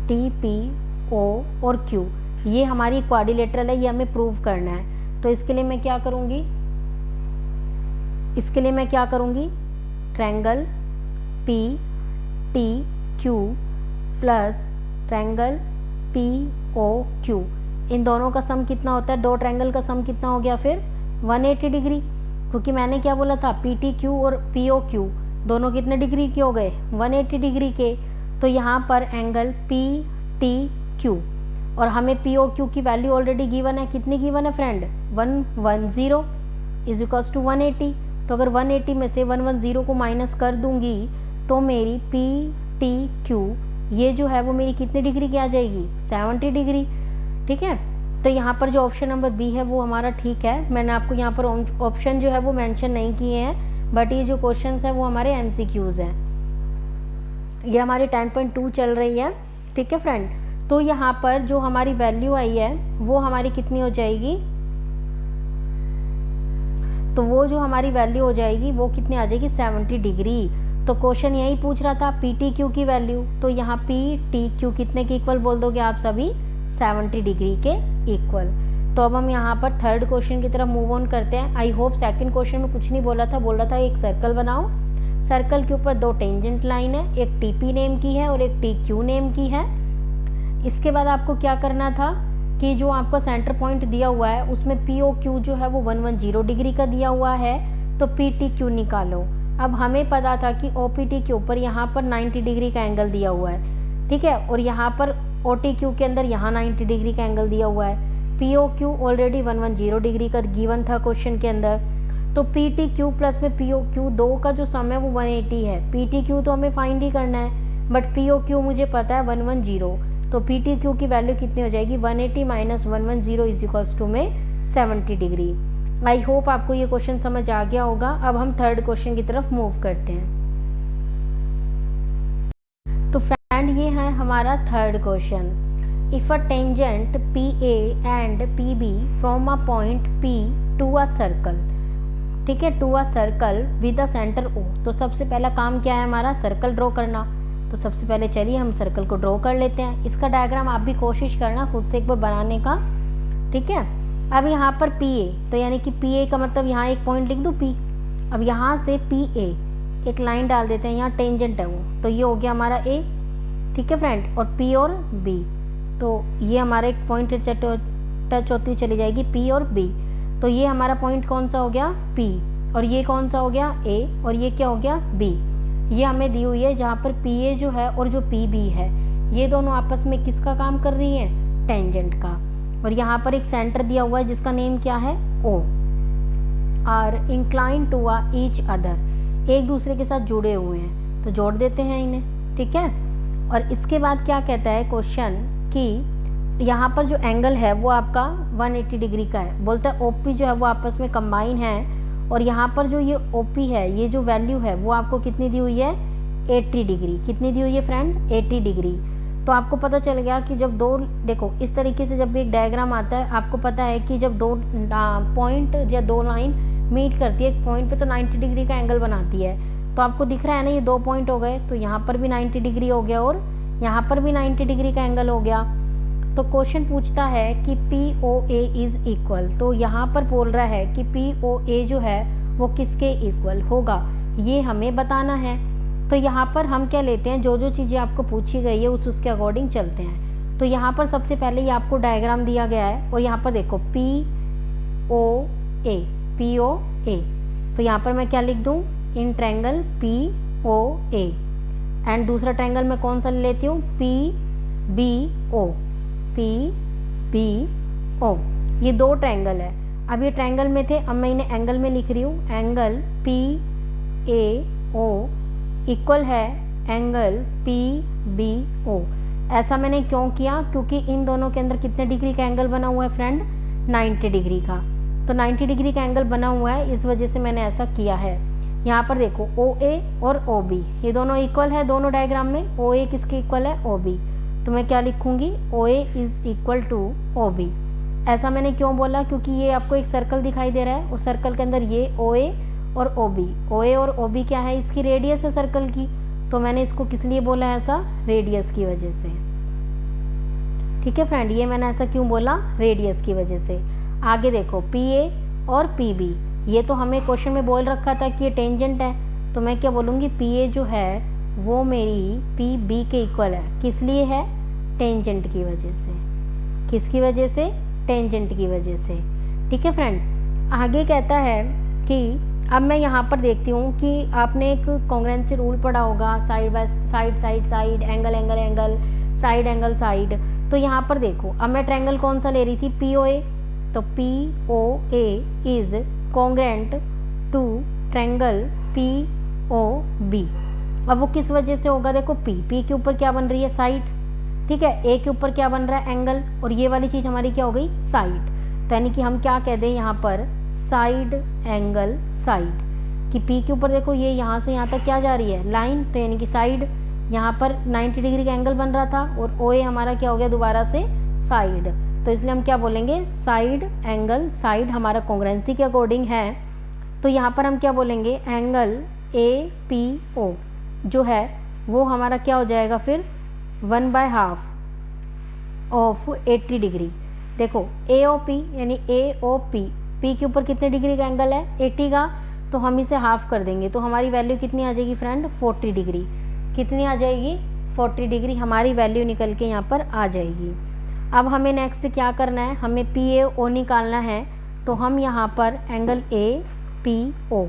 TPO और Q, ये हमारी क्वाड्रिलेटरल है, ये हमें प्रूव करना है। तो इसके लिए मैं क्या करूँगी, triangle PTQ plus triangle POQ, इन दोनों का सम कितना होता है, दो ट्रायंगल का सम कितना हो गया फिर 180 डिग्री, क्योंकि मैंने क्या बोला था PTQ और POQ दोनों कितने डिग्री के हो गए 180 डिग्री के। तो यहाँ पर एंगल PTQ और हमें POQ की वैल्यू ऑलरेडी गिवन है, कितनी गिवन है फ्रेंड 110 इज इक्वल्स टू 180। तो अगर 180 में से 110 को माइनस कर दूंगी तो मेरी PTQ ये जो है वो मेरी कितनी डिग्री की आ जाएगी 70 डिग्री, ठीक है। तो यहाँ पर जो ऑप्शन नंबर बी है वो हमारा ठीक है। मैंने आपको यहाँ पर ऑप्शन जो है वो मेंशन नहीं किए हैं, बट ये जो क्वेश्चंस हैं वो हमारे MCQs हैं। ये हमारी 10.2 चल रही है, ठीक है फ्रेंड। तो यहाँ पर जो हमारी वैल्यू आई है वो हमारी कितनी हो जाएगी, तो वो जो हमारी वैल्यू हो जाएगी वो कितनी आ जाएगी 70 डिग्री। तो क्वेश्चन यही पूछ रहा था PTQ की वैल्यू, तो यहाँ PTQ कितने के इक्वल बोल दोगे आप सभी 70 डिग्री के इक्वल। तो अब हम यहाँ पर थर्ड क्वेश्चन की तरफ मूव ऑन करते हैं। आई होप सेकंड क्वेश्चन में कुछ नहीं बोला था एक सर्कल बनाओ, सर्कल के ऊपर दो टेंजेंट लाइन है, एक TP नेम की है और एक TQ नेम की है। इसके बाद आपको क्या करना था कि जो आपका सेंटर पॉइंट दिया हुआ है उसमें POQ जो है वो 110 डिग्री का दिया हुआ है, तो PTQ निकालो। अब हमें पता था कि OPT के ऊपर यहाँ पर 90 डिग्री का एंगल दिया हुआ है, ठीक है, और यहाँ पर OTQ के अंदर यहाँ 90 डिग्री का एंगल दिया हुआ है। POQ ऑलरेडी 110 डिग्री का गिवन था क्वेश्चन के अंदर, तो PTQ प्लस में POQ दो का जो सम है वो 180 है। PTQ तो हमें फाइंड ही करना है, बट POQ मुझे पता है 110, तो PTQ की वैल्यू कितनी हो जाएगी, 180 माइनस 110 इज इक्वल्स टू में 70 डिग्री। आई होप आपको ये क्वेश्चन समझ आ गया होगा। अब हम थर्ड क्वेश्चन की तरफ मूव करते हैं। तो फ्रेंड ये है हमारा third question. If a tangent PA and PB from a point P to a circle, ठीक है, to a circle with a centre O। तो सबसे पहला काम क्या है हमारा, सर्कल ड्रॉ करना। तो सबसे पहले चलिए हम सर्कल को ड्रॉ कर लेते हैं। इसका डायग्राम आप भी कोशिश करना खुद से एक बार बनाने का, ठीक है। अब यहाँ पर PA, तो यानी कि PA का मतलब यहाँ एक पॉइंट लिख दूँ P। अब यहाँ से PA एक लाइन डाल देते हैं, यहाँ टेंजेंट है वो, तो ये हो गया हमारा A, ठीक है फ्रेंड, और P और B, तो ये हमारा एक पॉइंट टच होती चली जाएगी P और B। तो ये हमारा पॉइंट कौन सा हो गया, P, और ये कौन सा हो गया A, और ये क्या हो गया B। ये हमें दी हुई है जहाँ पर PA जो है और जो PB है ये दोनों आपस में किसका काम कर रही हैं, टेंजेंट का। और यहाँ पर एक सेंटर दिया हुआ है जिसका नेम क्या है, O। Are incline to a each other, एक दूसरे के साथ जुड़े हुए हैं, तो जोड़ देते हैं इन्हें, ठीक है। और इसके बाद क्या कहता है क्वेश्चन कि यहाँ पर जो एंगल है वो आपका 180 डिग्री का है। बोलता है OP जो है वो आपस में कंबाइन है, और यहाँ पर जो ये OP है, ये जो वैल्यू है वो आपको कितनी दी हुई है, 80 डिग्री। कितनी दी हुई है फ्रेंड, 80 डिग्री। तो आपको पता चल गया कि जब दो, देखो इस तरीके से जब भी एक डायग्राम आता है, आपको पता है कि जब दो पॉइंट या दो लाइन मीट करती है एक पॉइंट पे तो 90 डिग्री का एंगल बनाती है। तो आपको दिख रहा है ना, ये दो पॉइंट हो गए, तो यहाँ पर भी 90 डिग्री हो गया और यहाँ पर भी 90 डिग्री का एंगल हो गया। तो क्वेश्चन पूछता है कि POA इज इक्वल, तो यहाँ पर बोल रहा है कि POA जो है वो किसके इक्वल होगा, ये हमें बताना है। तो यहाँ पर हम क्या लेते हैं, जो जो चीज़ें आपको पूछी गई है उसके अकॉर्डिंग चलते हैं। तो यहाँ पर सबसे पहले ये आपको डायग्राम दिया गया है, और यहाँ पर देखो POA, तो यहाँ पर मैं क्या लिख दूँ, इन ट्रायंगल POA, एंड दूसरा ट्रायंगल मैं कौन सा ले लेती हूँ, PBO, ये दो ट्रायंगल है। अब ये ट्रायंगल में थे, अब मैं इन्हें एंगल में लिख रही हूँ, एंगल PAO इक्वल है एंगल PBO। ऐसा मैंने क्यों किया, क्योंकि इन दोनों के अंदर कितने डिग्री का एंगल बना हुआ है फ्रेंड, 90 डिग्री का। तो 90 डिग्री का एंगल बना हुआ है, इस वजह से मैंने ऐसा किया है। यहाँ पर देखो OA और OB ये दोनों इक्वल है, दोनों डायग्राम में OA किसके इक्वल है, OB। तो मैं क्या लिखूंगी, OA is equal to OB। ऐसा मैंने क्यों बोला, क्योंकि ये आपको एक सर्कल दिखाई दे रहा है, उस सर्कल के अंदर ये OA और OA और OB क्या है, इसकी रेडियस है सर्कल की। तो मैंने इसको किस लिए बोला है ऐसा, रेडियस की वजह से, ठीक है फ्रेंड। ये मैंने ऐसा क्यों बोला, रेडियस की वजह से। आगे देखो PA और PB, ये तो हमें क्वेश्चन में बोल रखा था कि ये टेंजेंट है, तो मैं क्या बोलूँगी, PA जो है वो मेरी PB के इक्वल है। किस लिए है, टेंजेंट की वजह से। किसकी वजह से, टेंजेंट की वजह से, ठीक है फ्रेंड। आगे कहता है कि अब मैं यहाँ पर देखती हूँ कि आपने एक कॉन्ग्रुएंसी रूल पढ़ा होगा, side by side, side side, angle angle angle, side angle side. तो यहाँ पर देखो, अब मैं ट्रायंगल कौन सा ले रही थी, POA, तो POA is congruent to triangle POB। अब वो किस वजह से होगा, देखो P के ऊपर क्या बन रही है, साइड, ठीक है, A के ऊपर क्या बन रहा है, एंगल, और ये वाली चीज़ हमारी क्या हो गई, साइड। तो यानी कि हम क्या कह दें यहाँ पर, साइड एंगल साइड, कि P के ऊपर देखो ये यहाँ से यहाँ तक क्या जा रही है, लाइन, तो यानी कि साइड। यहाँ पर 90 डिग्री का एंगल बन रहा था, और OA हमारा क्या हो गया दोबारा से साइड। तो इसलिए हम क्या बोलेंगे, साइड एंगल साइड हमारा कॉन्ग्रुएंसी के अकॉर्डिंग है। तो यहाँ पर हम क्या बोलेंगे, एंगल APO जो है वो हमारा क्या हो जाएगा फिर, 1/2 ऑफ 80 डिग्री। देखो AOP यानी AOP, P के ऊपर कितने डिग्री का एंगल है, 80 का, तो हम इसे हाफ कर देंगे, तो हमारी वैल्यू कितनी आ जाएगी फ्रेंड, 40 डिग्री। कितनी आ जाएगी, 40 डिग्री हमारी वैल्यू निकल के यहाँ पर आ जाएगी। अब हमें नेक्स्ट क्या करना है, हमें PAO निकालना है। तो हम यहाँ पर एंगल APO,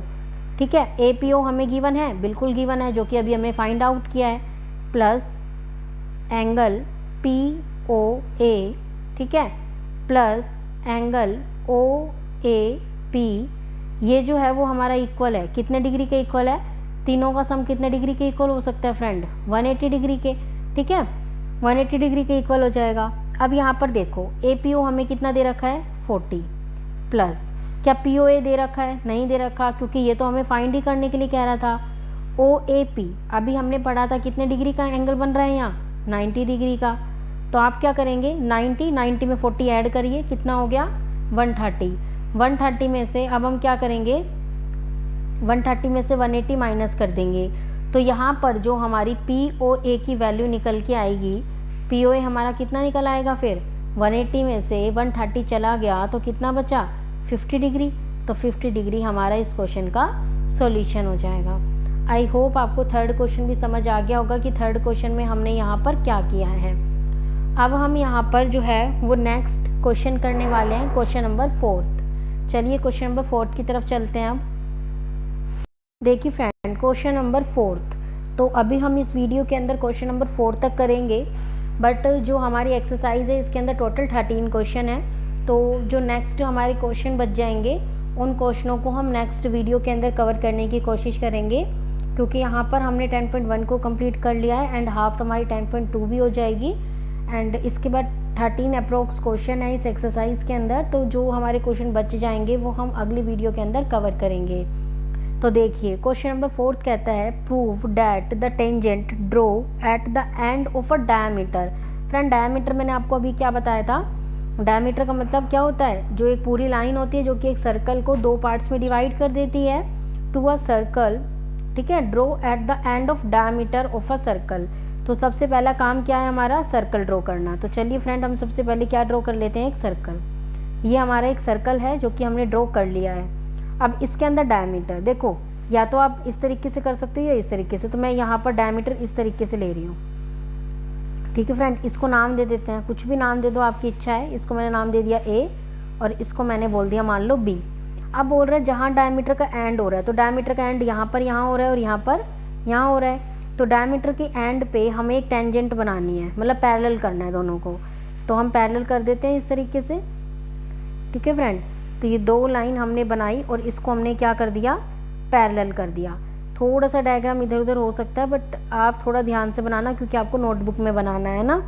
ठीक है, APO हमें गिवन है, बिल्कुल गिवन है, जो कि अभी हमने फाइंड आउट किया है, प्लस एंगल POA, ठीक है, प्लस एंगल OAP, ये जो है वो हमारा इक्वल है, कितने डिग्री के इक्वल है, तीनों का सम कितने डिग्री के इक्वल हो सकता है फ्रेंड, 180 डिग्री के, ठीक है, 180 डिग्री के इक्वल हो जाएगा। अब यहाँ पर देखो APO हमें कितना दे रखा है, 40, प्लस क्या POA दे रखा है, नहीं दे रखा, क्योंकि ये तो हमें फाइंड ही करने के लिए कह रहा था। OAP अभी हमने पढ़ा था कितने डिग्री का एंगल बन रहा है यहाँ, 90 डिग्री का। तो आप क्या करेंगे, 90 में 40 ऐड करिए, कितना हो गया, 130। 130 में से अब हम क्या करेंगे, 130 में से 180 माइनस कर देंगे। तो यहाँ पर जो हमारी POA की वैल्यू निकल के आएगी, POA हमारा कितना निकल आएगा फिर, 180 में से 130 चला गया तो कितना बचा, 50 डिग्री। तो 50 डिग्री हमारा इस क्वेश्चन का सॉल्यूशन हो जाएगा। आई होप आपको थर्ड क्वेश्चन भी समझ आ गया होगा कि थर्ड क्वेश्चन में हमने यहाँ पर क्या किया है। अब हम यहाँ पर जो है वो नेक्स्ट क्वेश्चन करने वाले हैं, क्वेश्चन नंबर 4। चलिए क्वेश्चन नंबर 4 की तरफ चलते हैं। अब देखिए फ्रेंड, क्वेश्चन नंबर 4, तो अभी हम इस वीडियो के अंदर क्वेश्चन नंबर 4 तक करेंगे, बट जो हमारी एक्सरसाइज है इसके अंदर टोटल 13 क्वेश्चन है। तो जो नेक्स्ट हमारे क्वेश्चन बच जाएंगे उन क्वेश्चनों को हम नेक्स्ट वीडियो के अंदर कवर करने की कोशिश करेंगे, क्योंकि यहाँ पर हमने 10.1 को कंप्लीट कर लिया है एंड हाफ हमारी 10.2 भी हो जाएगी। एंड इसके बाद 13 अप्रोक्स क्वेश्चन है इस एक्सरसाइज के अंदर, तो जो हमारे क्वेश्चन बच जाएंगे वो हम अगली वीडियो के अंदर कवर करेंगे। तो देखिए क्वेश्चन नंबर 4 कहता है, prove that the tangent draw at the end of a diameter. Friend diameter मैंने आपको अभी क्या बताया था, डायमीटर का मतलब क्या होता है, जो एक पूरी लाइन होती है जो कि एक सर्कल को 2 पार्ट्स में डिवाइड कर देती है, टू अ सर्कल, ठीक है, draw at the end of diameter of a circle. तो सबसे पहला काम क्या है हमारा, सर्कल ड्रॉ करना। तो चलिए फ्रेंड हम सबसे पहले क्या ड्रॉ कर लेते हैं, एक सर्कल। ये हमारा एक सर्कल है जो कि हमने ड्रॉ कर लिया है। अब इसके अंदर डायमीटर देखो, या तो आप इस तरीके से कर सकते हो या इस तरीके से, तो मैं यहाँ पर डायमीटर इस तरीके से ले रही हूँ, ठीक है फ्रेंड। इसको नाम दे देते हैं, कुछ भी नाम दे दो, आपकी इच्छा है। इसको मैंने नाम दे दिया A और इसको मैंने बोल दिया मान लो B। अब बोल रहे हैं जहाँ डायमीटर का एंड हो रहा है, तो डायमीटर का एंड यहाँ पर यहाँ हो रहा है और यहाँ पर यहाँ हो रहा है। तो डायमीटर के एंड पे हमें एक टेंजेंट बनानी है, मतलब पैरेलल करना है दोनों को। तो हम पैरेलल कर देते हैं इस तरीके से, ठीक है फ्रेंड। तो ये 2 लाइन हमने बनाई और इसको हमने क्या कर दिया, पैरेलल कर दिया। थोड़ा सा डायग्राम इधर उधर हो सकता है, बट आप थोड़ा ध्यान से बनाना क्योंकि आपको नोटबुक में बनाना है ना।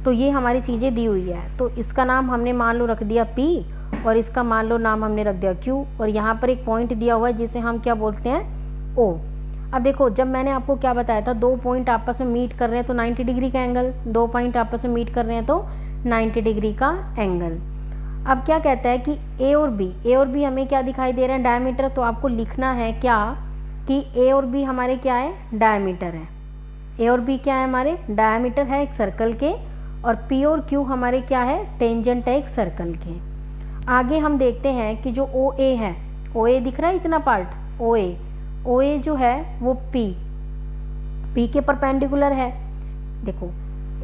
तो ये हमारी चीज़ें दी हुई है, तो इसका नाम हमने मान लो रख दिया P और इसका मान लो नाम हमने रख दिया Q, और यहाँ पर एक पॉइंट दिया हुआ है जिसे हम क्या बोलते हैं, O। अब देखो जब मैंने आपको क्या बताया था, 2 पॉइंट आपस में मीट कर रहे हैं तो 90 डिग्री का एंगल, 2 पॉइंट आपस में मीट कर रहे हैं तो 90 डिग्री का एंगल। अब क्या कहता है कि A और B हमें क्या दिखाई दे रहे हैं, डायमीटर। तो आपको लिखना है क्या कि A और B हमारे क्या है, डायमीटर है। A और B क्या है, हमारे डायमीटर है एक सर्कल के, और P और Q हमारे क्या है, टेंजेंट है एक सर्कल के। आगे हम देखते हैं कि जो OA है, OA दिख रहा है इतना पार्ट, OA जो है वो P के परपेंडिकुलर है। देखो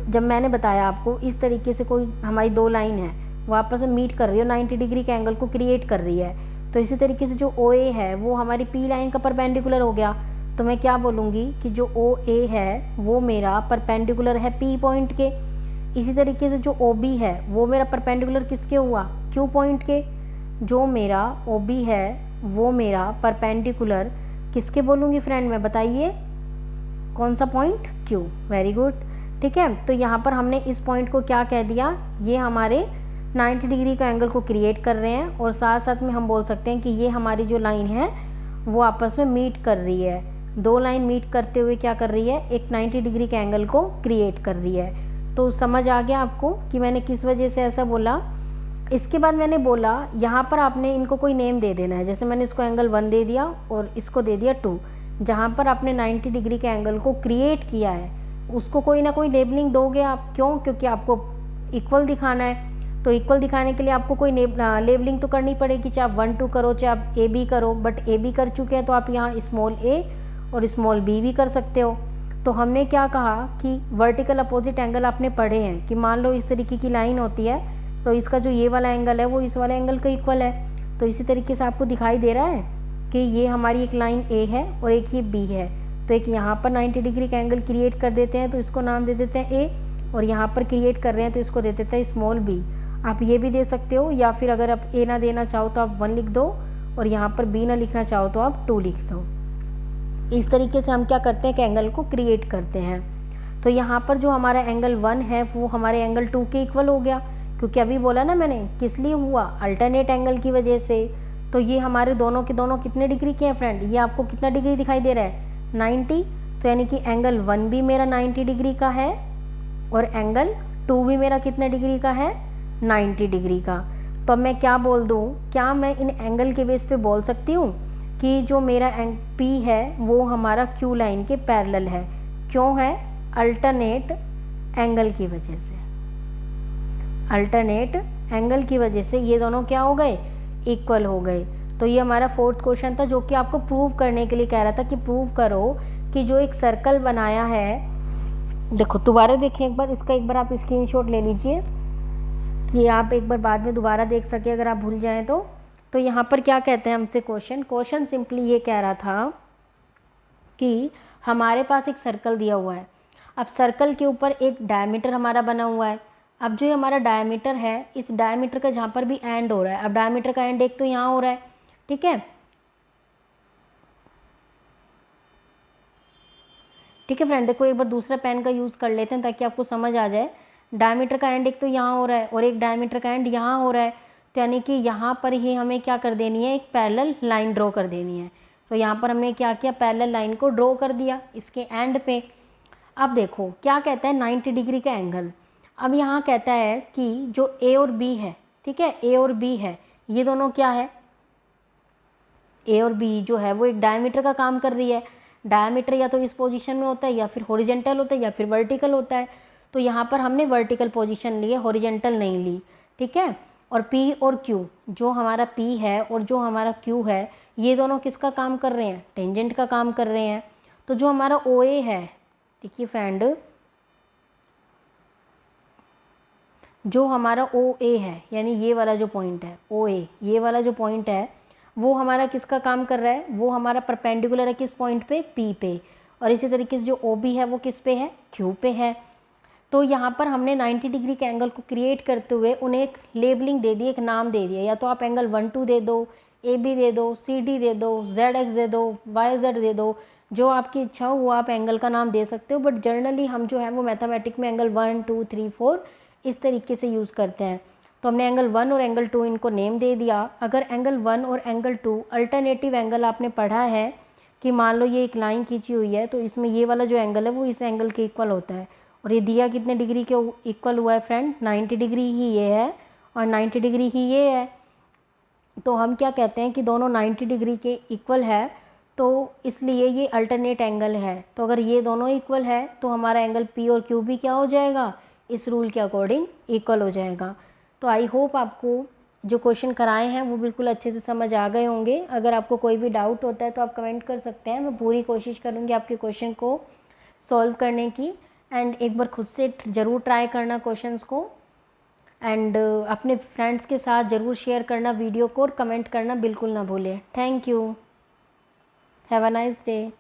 जब मैंने बताया आपको इस तरीके से कोई हमारी 2 लाइन है वो आपस में मीट कर रही है, 90 डिग्री के एंगल को क्रिएट कर रही है, तो इसी तरीके से जो OA है वो हमारी P लाइन का परपेंडिकुलर हो गया। तो मैं क्या बोलूँगी कि जो OA है वो मेरा परपेंडिकुलर है P पॉइंट के। इसी तरीके से जो OB है वो मेरा परपेंडिकुलर किसके हुआ, Q पॉइंट के। जो मेरा OB है वो मेरा परपेंडिकुलर किसके बोलूँगी फ्रेंड, मैं बताइए कौन सा पॉइंट, Q। वेरी गुड, ठीक है। तो यहाँ पर हमने इस पॉइंट को क्या कह दिया, ये हमारे 90 डिग्री का एंगल को क्रिएट कर रहे हैं, और साथ साथ में हम बोल सकते हैं कि ये हमारी जो लाइन है वो आपस में मीट कर रही है। 2 लाइन मीट करते हुए क्या कर रही है, एक 90 डिग्री के एंगल को क्रिएट कर रही है। तो समझ आ गया आपको कि मैंने किस वजह से ऐसा बोला। इसके बाद मैंने बोला यहाँ पर आपने इनको कोई नेम दे देना है, जैसे मैंने इसको एंगल 1 दे दिया और इसको दे दिया 2। जहाँ पर आपने 90 डिग्री के एंगल को क्रिएट किया है उसको कोई ना कोई लेबलिंग दोगे आप, क्यों, क्योंकि आपको इक्वल दिखाना है। तो इक्वल दिखाने के लिए आपको कोई लेबलिंग तो करनी पड़ेगी, चाहे आप 1 2 करो चाहे आप AB करो, बट AB कर चुके हैं तो आप यहाँ स्मॉल a और स्मॉल b भी कर सकते हो। तो हमने क्या कहा कि वर्टिकल अपोजिट एंगल आपने पढ़े हैं कि मान लो इस तरीके की लाइन होती है तो इसका जो ये वाला एंगल है वो इस वाले एंगल का इक्वल है। तो इसी तरीके से आपको दिखाई दे रहा है कि ये हमारी एक लाइन ए है और एक ये बी है, तो एक यहाँ पर 90 डिग्री का एंगल क्रिएट कर देते हैं तो इसको नाम दे देते हैं ए, और यहाँ पर क्रिएट कर रहे हैं तो इसको दे देते हैं स्मॉल बी। आप ये भी दे सकते हो, या फिर अगर आप ए ना देना चाहो तो आप 1 लिख दो और यहाँ पर बी ना लिखना चाहो तो आप 2 लिख दो। इस तरीके से हम क्या करते हैं कि एंगल को क्रिएट करते हैं। तो यहाँ पर जो हमारा एंगल 1 है वो हमारे एंगल 2 के इक्वल हो गया, क्योंकि अभी बोला ना मैंने किस लिए हुआ, अल्टरनेट एंगल की वजह से। तो ये हमारे दोनों के दोनों कितने डिग्री के हैं फ्रेंड, ये आपको कितना डिग्री दिखाई दे रहा है 90। तो यानी कि एंगल 1 भी मेरा 90 डिग्री का है और एंगल 2 भी मेरा कितने डिग्री का है 90 डिग्री का। तो अब मैं क्या बोल दूँ, क्या मैं इन एंगल के बेस पे बोल सकती हूँ कि जो मेरा P है वो हमारा Q लाइन के पैरेलल है। क्यों है, अल्टरनेट एंगल की वजह से। अल्टरनेट एंगल की वजह से ये दोनों क्या हो गए, इक्वल हो गए। तो ये हमारा 4th क्वेश्चन था जो कि आपको प्रूव करने के लिए कह रहा था कि प्रूव करो कि जो एक सर्कल बनाया है, देखो दोबारा देखें एक बार, इसका एक बार आप स्क्रीनशॉट ले लीजिए कि आप एक बार बाद में दोबारा देख सके अगर आप भूल जाएं तो। तो यहाँ पर क्या कहते हैं हमसे क्वेश्चन सिंपली ये कह रहा था कि हमारे पास एक सर्कल दिया हुआ है। अब सर्कल के ऊपर एक डायमीटर हमारा बना हुआ है। अब जो हमारा डायमीटर है, इस डायमीटर का जहाँ पर भी एंड हो रहा है, अब डायमीटर का एंड एक तो यहाँ हो रहा है, ठीक है, ठीक है फ्रेंड। देखो एक बार दूसरा पेन का यूज़ कर लेते हैं ताकि आपको समझ आ जाए। डायमीटर का एंड एक तो यहाँ हो रहा है और एक डायमीटर का एंड यहाँ हो रहा है, तो यानी कि यहाँ पर ही हमें क्या कर देनी है, एक पैरेलल लाइन ड्रॉ कर देनी है। तो यहाँ पर हमने क्या किया, पैरेलल लाइन को ड्रॉ कर दिया इसके एंड पे। अब देखो क्या कहता है 90 डिग्री का एंगल। अब यहाँ कहता है कि जो ए और बी है, ठीक है, ए और बी है, ये दोनों क्या है, ए और बी जो है वो एक डायमीटर का काम कर रही है। डायमीटर या तो इस पोजीशन में होता है या फिर हॉरिजॉन्टल होता है या फिर वर्टिकल होता है। तो यहाँ पर हमने वर्टिकल पोजीशन ली है, हॉरिजॉन्टल नहीं ली, ठीक है। और P और Q, जो हमारा P है और जो हमारा Q है, ये दोनों किसका काम कर रहे हैं, टेंजेंट का काम कर रहे हैं। तो जो हमारा OA है, देखिए फ्रेंड, जो हमारा OA है यानी ये वाला जो पॉइंट है OA, ये वाला जो पॉइंट है वो हमारा किसका काम कर रहा है, वो हमारा परपेंडिकुलर है किस पॉइंट पे, P पे। और इसी तरीके से जो OB है वो किस पे है, Q पे है। तो यहाँ पर हमने 90 डिग्री के एंगल को क्रिएट करते हुए उन्हें एक लेबलिंग दे दी, एक नाम दे दिया। या तो आप एंगल 1 2 दे दो, AB दे दो, CD दे दो, ZX दे दो, YZ दे दो, जो आपकी इच्छा हो वो आप एंगल का नाम दे सकते हो। बट जनरली हम जो है वो मैथमेटिक में एंगल 1 2 3 4 इस तरीके से यूज़ करते हैं। तो हमने एंगल 1 और एंगल 2 इनको नेम दे दिया। अगर एंगल 1 और एंगल 2 अल्टरनेटिव एंगल आपने पढ़ा है कि मान लो ये एक लाइन खींची हुई है तो इसमें ये वाला जो एंगल है वो इस एंगल के इक्वल होता है। और ये दिया कितने डिग्री के इक्वल हुआ है फ्रेंड, 90 डिग्री ही ये है और 90 डिग्री ही ये है। तो हम क्या कहते हैं कि दोनों 90 डिग्री के इक्वल है, तो इसलिए ये अल्टरनेट एंगल है। तो अगर ये दोनों इक्वल है तो हमारा एंगल P और Q भी क्या हो जाएगा, इस रूल के अकॉर्डिंग इक्वल हो जाएगा। तो आई होप आपको जो क्वेश्चन कराए हैं वो बिल्कुल अच्छे से समझ आ गए होंगे। अगर आपको कोई भी डाउट होता है तो आप कमेंट कर सकते हैं, मैं पूरी कोशिश करूँगी आपके क्वेश्चन को सॉल्व करने की। एंड एक बार खुद से ज़रूर ट्राई करना क्वेश्चंस को, एंड अपने फ्रेंड्स के साथ ज़रूर शेयर करना वीडियो को, और कमेंट करना बिल्कुल ना भूलें। Thank you, have a nice day.